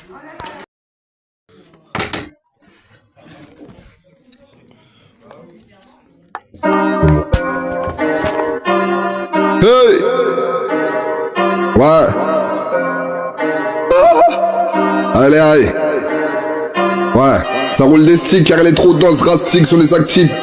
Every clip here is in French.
Hey! Ouais. Allez, allez. Ouais. Ça roule des sticks car elle est trop dense, drastique sur les actifs.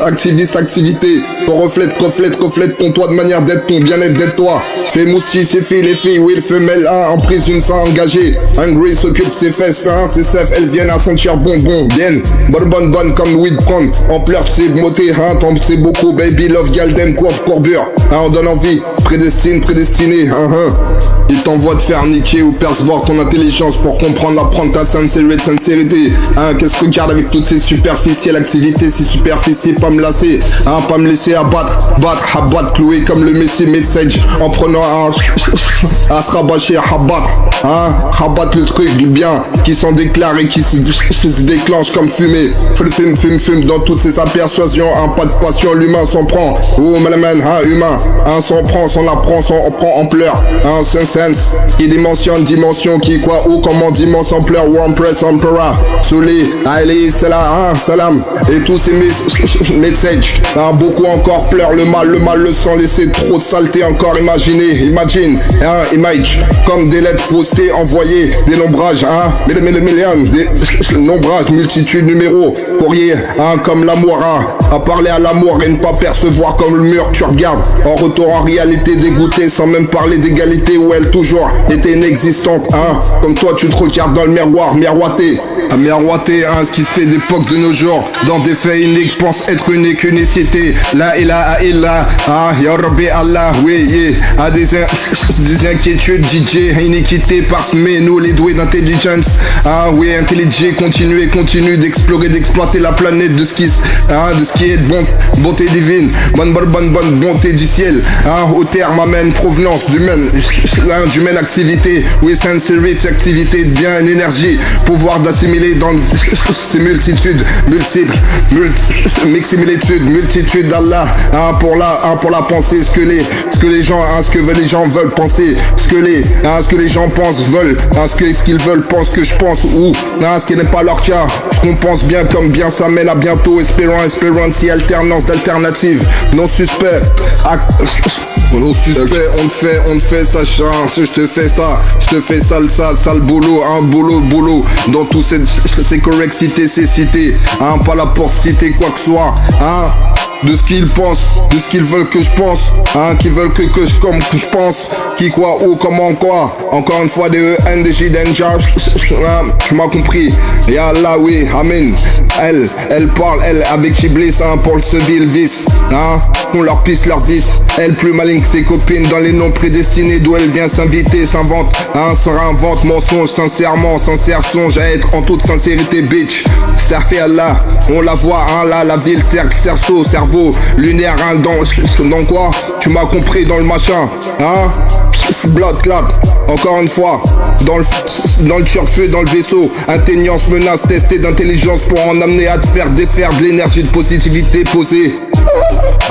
Activiste, activité. Ton reflète ton toit de manière d'être ton bien-être d'être toi. Fais moussi, c'est filles, les filles, oui, le femelle 1 en prise d'une fin engagée. Hungry s'occupe ses fesses, fait un, ses seufs, elles viennent à sentir bonbon, bien. Bonne comme weed prendre. Ampleur, c'est beauté, hein, tombe, c'est beaucoup, baby, love, galdem, courbure. Hein, on donne envie, prédestiné, Il t'envoie te faire niquer ou percevoir ton intelligence pour comprendre, apprendre ta sincérité. Hein, qu'est-ce que garde avec toutes ces superficielles activités, si superficielles, pas me lasser, hein, pas me laisser abattre, clouer comme le Messi message, en prenant à se rabâcher, rabattre le truc du bien, qui s'en déclare et qui se déclenche comme fumée. Fume dans toutes ses persuasions, pas de passion, l'humain s'en prend. Oh, malaman, humain, s'en prend, s'en apprend, s'en prend ampleur, sense, qui dimension, qui quoi, où, comment, dimension, ampleur, one press, emperor, soulé, allez, salam, et tous ces messages, beaucoup encore pleurent le mal, le sang, laisser trop de saleté encore, imagine, comme des lettres postées, envoyées, des nombrages, des nombrages, multitude, numéros, courrier, comme l'amour, à parler à l'amour et ne pas percevoir comme le mur, tu regardes, en retour en réalité dégoûté, sans même parler d'égalité, où elle toujours était inexistante, comme toi tu te regardes dans le miroir, miroité, ce qui se fait d'époque de nos jours, dans des faits uniques, pense être unique, unicité, la ilaha illa, ya Rabbi Allah, oui, des inquiétudes, DJ, iniquité, parsemée, nous les doués d'intelligence, oui, intelligent, continue d'explorer, d'exploiter la planète de ce qui est de bonté divine, bonne bonté du ciel, au terme, amen, provenance d'humaine activité, oui, sincerity, activité de bien, énergie, pouvoir d'assimiler dans ces multitudes, multitude d'Allah, pour la pensée, ce que les gens veulent penser, ce que les gens pensent, veulent, ce qu'ils veulent, pensent que je pense, ou ce qui n'est pas leur cas, ce qu'on pense bien comme bien ça mène à bientôt, espérant si alternance d'alternatives, non suspect, on te fait ça, je te fais ça, sale boulot, boulot, dans tous ces correccités, ces cités, pas la porte citer quoi que soit, de ce qu'ils pensent, de ce qu'ils veulent que je pense, qui veulent que je pense, qui quoi, où, comment, quoi, encore une fois, des NDJ, danger, tu m'as compris, et Allah, oui, amen, elle parle, elle, avec Iblis, pour le seville vice, on leur pisse leur vice, elle plus maligne que ses copines, dans les noms prédestinés, d'où elle vient s'inviter, s'invente, se réinvente, mensonge, sincère songe à être en toute sincérité, bitch, fait Allah, on la voit, là, la ville, cerceau, cerveau, lunaire, dans quoi, tu m'as compris, dans le machin, blood clot, encore une fois, dans le turfeu, dans le vaisseau, intelligence, menace, testée d'intelligence pour en amener à te faire défaire de l'énergie de positivité posée.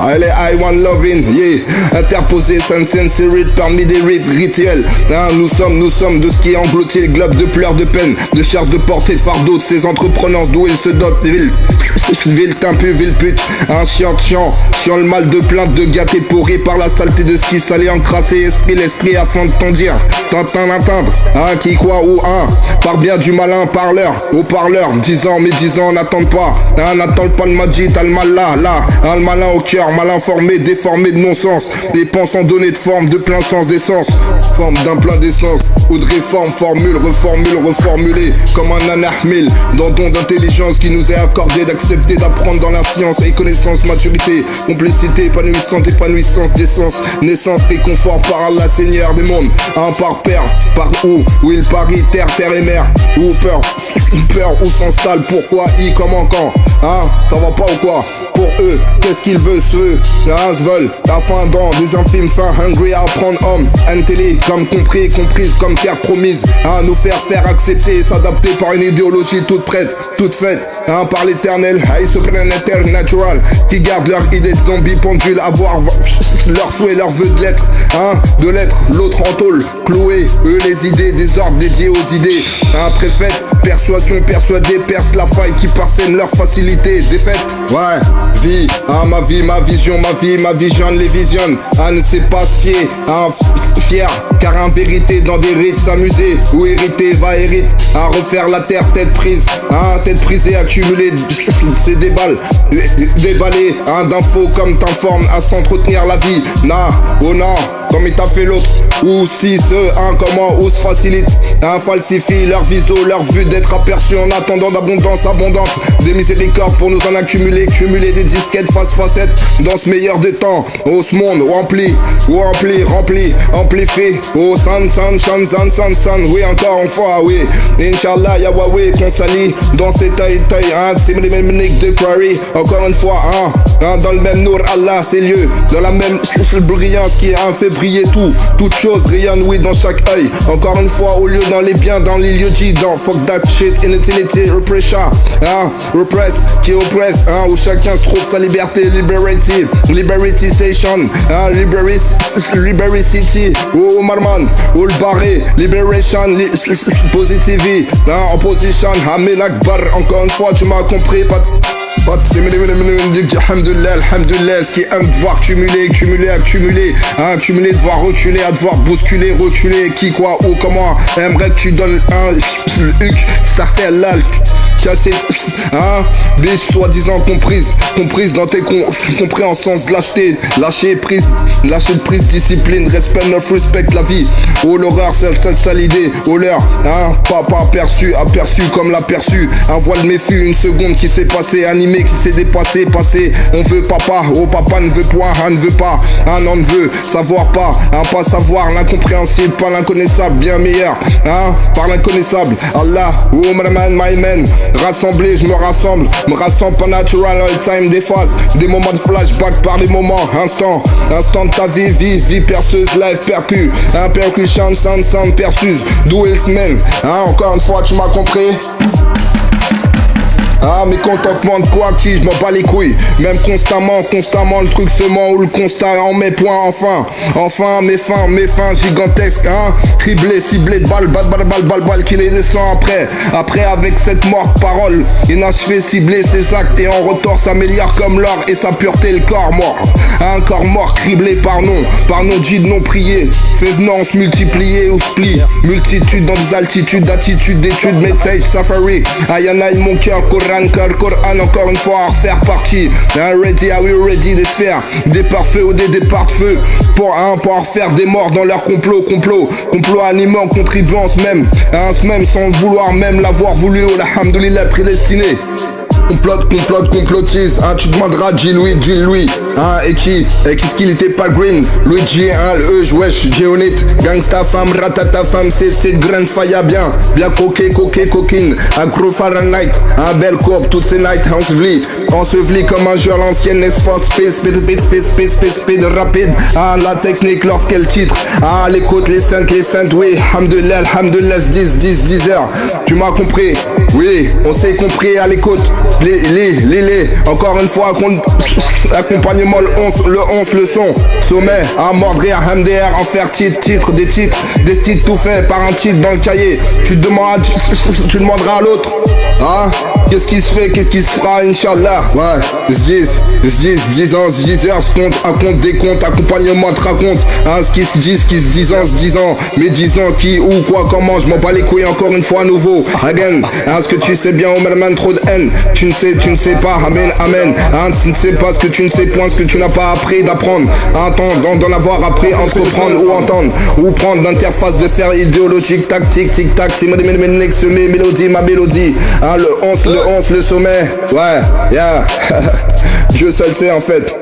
Allez, I want loving, yeah, interposé, sincerity parmi des rituels. Nous sommes de ce qui engloutit les globes de pleurs de peine, de charge de porter fardeau de ces entrepreneurs d'où ils se dotent, ville timpu, ville pute, chiant le mal de plainte de gâté pourri par la saleté de ce qui s'allait encrasser l'esprit afin de t'en dire, t'atteindre, qui quoi ou par bien du malin parleur, au parleur, 10 ans, n'attendent pas, n'attendent pas le Majid, le mal là, le malin au cœur, mal informé, déformé de non-sens, des pensants donnés de forme, de plein sens d'essence, forme d'un plein d'essence, ou de réforme, reformuler, comme un anahmil, dans don d'intelligence qui nous est accordé d'accepter, d'apprendre dans la science et connaissance, maturité, complicité, épanouissance d'essence, naissance, réconfort par Allah, Seigneur des mondes, par père, par où il parie, terre et mer, où peur, où s'installe, pourquoi, comment, quand, ça va pas ou quoi? pour eux, qu'est-ce qu'ils veulent, se veulent, la fin dans des infimes fins, hungry à prendre homme, intellé comme compris, comprise comme terre promise, à nous faire accepter, s'adapter par une idéologie toute prête, toute faite, par l'éternel, supranature natural, qui gardent leur idée de zombie pendule, avoir leur souhait, leur vœu de l'être, de l'être, l'autre en tôle, cloué, eux les idées, des ordres dédiés aux idées, préfète, persuasion, persuadé, perce la faille qui parsème leur facilité, défaite, ouais, vie, ma vie, ma vision, ma vision, les visionne, ne sait pas se fier, fier, car en vérité dans des rites s'amuser, ou hériter, va hérite, refaire la terre, tête prise et accumuler, c'est des balles, déballer, d'infos comme t'informe, à s'entretenir la vie, oh non, comme il t'a fait l'autre, ou si comment, ou se facilite, falsifie leur viso, leur vue d'être aperçu en attendant d'abondance abondante, des miséricordes pour nous en accumuler, cumuler des disquettes face facettes, dans ce meilleur des temps, oh ce monde, rempli, amplifié, oh san, oui encore une fois, oui, Inch'Allah, Yahweh, qu'on s'allie, dans cet œil, c'est les mêmes niques de Quarry, encore une fois, dans le même Nour, Allah, c'est lieu, dans la même brillance qui fait briller tout, toute chose rayonne, oui, dans chaque œil, encore une fois, au lieu dans les biens, dans les lieux dits, dans fuck that shit, inutility, repression, repress, qui oppresse, où chacun se trouve sa liberté, liberation, liberty, oh marman, oh le barré, liberation, positivity, en position, Amen Akbar, encore une fois, tu m'as compris, alhamdulillah, ce qui aime devoir cumuler, devoir reculer, à devoir bousculer, reculer, qui, quoi, où, comment, aimerait que tu donnes le huc, ça fait l'alc. Cassé, biche soi-disant comprise dans tes compréhensions de lâcheté, lâcher prise, discipline, respect, neuf, respect la vie, oh l'horreur, c'est l'idée, oh l'heure, pas aperçu comme l'aperçu, un voile méfiant, une seconde qui s'est passée, animé qui s'est dépassé, on veut papa, oh papa ne veut point, ne veut pas, non ne veut, savoir pas savoir, l'incompréhensible, pas l'inconnaissable, bien meilleur, par l'inconnaissable, Allah, oh my man, rassemblé, je me rassemble pas natural all time, des phases, des moments de flashback par les moments, instant de ta vie perceuse, live percu, percussion, sound percuse, d'où il se mène, encore une fois tu m'as compris. Mécontentement de quoi qui, je m'en bats les couilles. Même constamment, le truc se ment ou le constat en mes points, enfin, mes fins gigantesques, criblé, ciblé de balles qui les descend après avec cette morte parole, inachevé, ciblé ses actes et en retour s'améliore comme l'or et sa pureté le corps mort, un corps mort criblé par nos djihad non priés, fait venance multiplier ou split, multitude dans des altitudes d'attitudes, d'études, message, safari, ayanaï mon cœur, Coran, encore une fois, à refaire partie. Ready, are we ready, des sphères, des pare-feux ou des départs de feu. Pour refaire des morts dans leur complot animant, contribuant même sans vouloir même l'avoir voulu, oh alhamdoulilah, prédestiné. Complotise, tu demanderas Louis, et qu'est-ce qu'il était pas green, Luigi, le wesh, Géonite, gangsta femme, ratata femme, c'est de grain de faya bien coquine, un gros Fahrenheit, un bel courbe, toutes ces nights, enseveli comme un jeu à l'ancienne, esforce, speed rapide, la technique lorsqu'elle titre, l'écoute, les saintes, oui, alhamdulillah, 10 heures, tu m'as compris, oui, on s'est compris à l'écoute. Les, encore une fois, accompagnement le 11, le son, sommet, mordre, MDR, en faire des titres tout faits par un titre dans le cahier. Tu demanderas à l'autre, qu'est-ce qui se fait, qu'est-ce qui se fera, Inch'Allah. Ouais, 10 ans, 10 heures, un compte, des comptes, accompagnement te raconte, ce qui se disent ans, mais 10 ans, qui, où, quoi, comment, je m'en bats les couilles encore une fois à nouveau, again, ce que tu sais bien, Omerman, trop de haine, tu ne sais pas, amen, tu ne sais pas ce que tu ne sais point, ce que tu n'as pas appris d'apprendre, d'en avoir appris, entreprendre ou entendre, ou prendre d'interface de faire idéologique, tactique, tic-tac, mes mélodies, ma mélodie, le 11, le sommet, ouais, yeah, Dieu seul sait en fait.